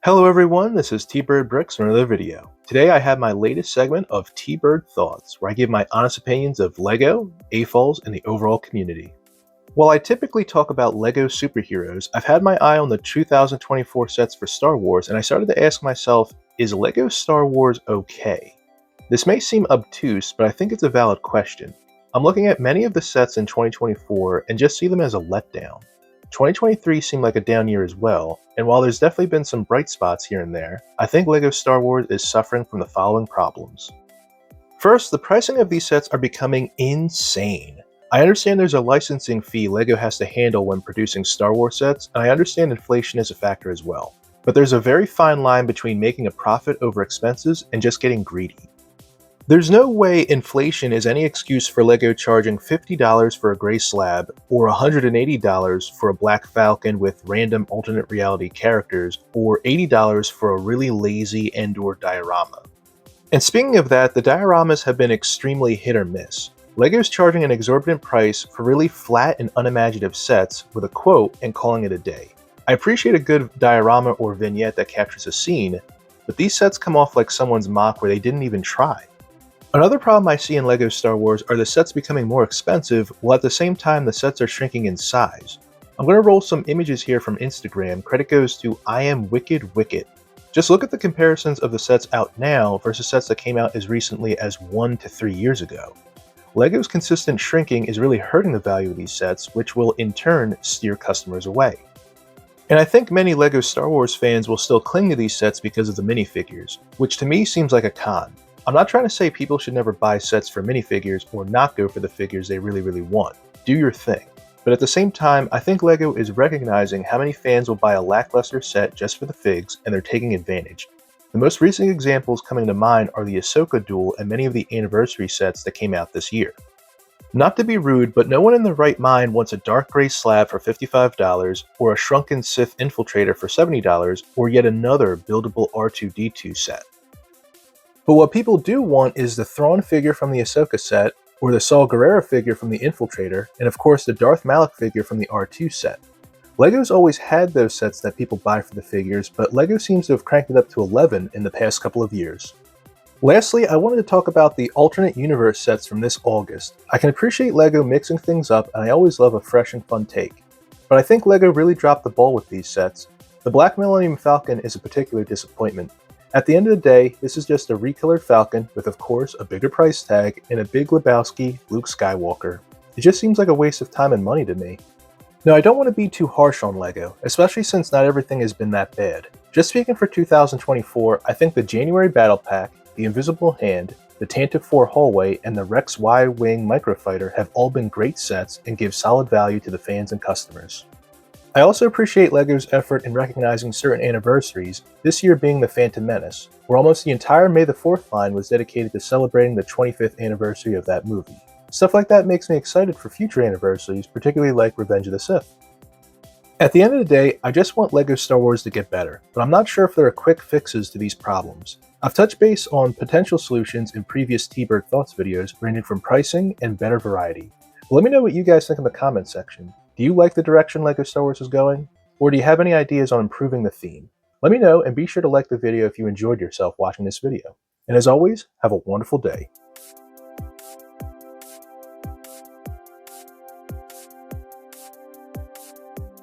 Hello everyone, this is T-Bird Bricks for another video. Today I have my latest segment of T-Bird Thoughts, where I give my honest opinions of LEGO, AFOLs, and the overall community. While I typically talk about LEGO superheroes, I've had my eye on the 2024 sets for Star Wars, and I started to ask myself, is LEGO Star Wars okay? This may seem obtuse, but I think it's a valid question. I'm looking at many of the sets in 2024 and just see them as a letdown. 2023 seemed like a down year as well, and while there's definitely been some bright spots here and there, I think LEGO Star Wars is suffering from the following problems. First, the pricing of these sets are becoming insane. I understand there's a licensing fee LEGO has to handle when producing Star Wars sets, and I understand inflation is a factor as well. But there's a very fine line between making a profit over expenses and just getting greedy. There's no way inflation is any excuse for LEGO charging $50 for a gray slab or $180 for a Black Falcon with random alternate reality characters or $80 for a really lazy Endor diorama. And speaking of that, the dioramas have been extremely hit or miss. LEGO's charging an exorbitant price for really flat and unimaginative sets with a quote and calling it a day. I appreciate a good diorama or vignette that captures a scene, but these sets come off like someone's mock where they didn't even try. Another problem I see in LEGO Star Wars are the sets becoming more expensive, while at the same time the sets are shrinking in size. I'm going to roll some images here from Instagram. Credit goes to I Am Wicked Wicket. Just look at the comparisons of the sets out now versus sets that came out as recently as 1 to 3 years ago. LEGO's consistent shrinking is really hurting the value of these sets, which will in turn steer customers away. And I think many LEGO Star Wars fans will still cling to these sets because of the minifigures, which to me seems like a con. I'm not trying to say people should never buy sets for minifigures or not go for the figures they really want. Do your thing. But at the same time, I think LEGO is recognizing how many fans will buy a lackluster set just for the figs, and they're taking advantage. The most recent examples coming to mind are the Ahsoka duel and many of the anniversary sets that came out this year. Not to be rude, but no one in their right mind wants a dark gray slab for $55, or a shrunken Sith infiltrator for $70, or yet another buildable R2-D2 set. But what people do want is the Thrawn figure from the Ahsoka set, or the Saw Gerrera figure from the Infiltrator, and of course the Darth Malak figure from the R2 set. LEGO's always had those sets that people buy for the figures, but LEGO seems to have cranked it up to 11 in the past couple of years. Lastly, I wanted to talk about the alternate universe sets from this August. I can appreciate LEGO mixing things up, and I always love a fresh and fun take. But I think LEGO really dropped the ball with these sets. The Black Millennium Falcon is a particular disappointment. At the end of the day, this is just a recolored Falcon with, of course, a bigger price tag and a Big Lebowski Luke Skywalker. It just seems like a waste of time and money to me. Now, I don't want to be too harsh on LEGO, especially since not everything has been that bad. Just speaking for 2024, I think the January Battle Pack, the Invisible Hand, the Tantive 4 Hallway, and the Rex Y-Wing Microfighter have all been great sets and give solid value to the fans and customers. I also appreciate LEGO's effort in recognizing certain anniversaries, this year being the Phantom Menace, where almost the entire May the 4th line was dedicated to celebrating the 25th anniversary of that movie. Stuff like that makes me excited for future anniversaries, particularly like Revenge of the Sith. At the end of the day, I just want LEGO Star Wars to get better, but I'm not sure if there are quick fixes to these problems. I've touched base on potential solutions in previous T-Bird Thoughts videos ranging from pricing and better variety. Let me know what you guys think in the comments section. Do you like the direction LEGO Star Wars is going? Or do you have any ideas on improving the theme? Let me know, and be sure to like the video if you enjoyed yourself watching this video. And as always, have a wonderful day.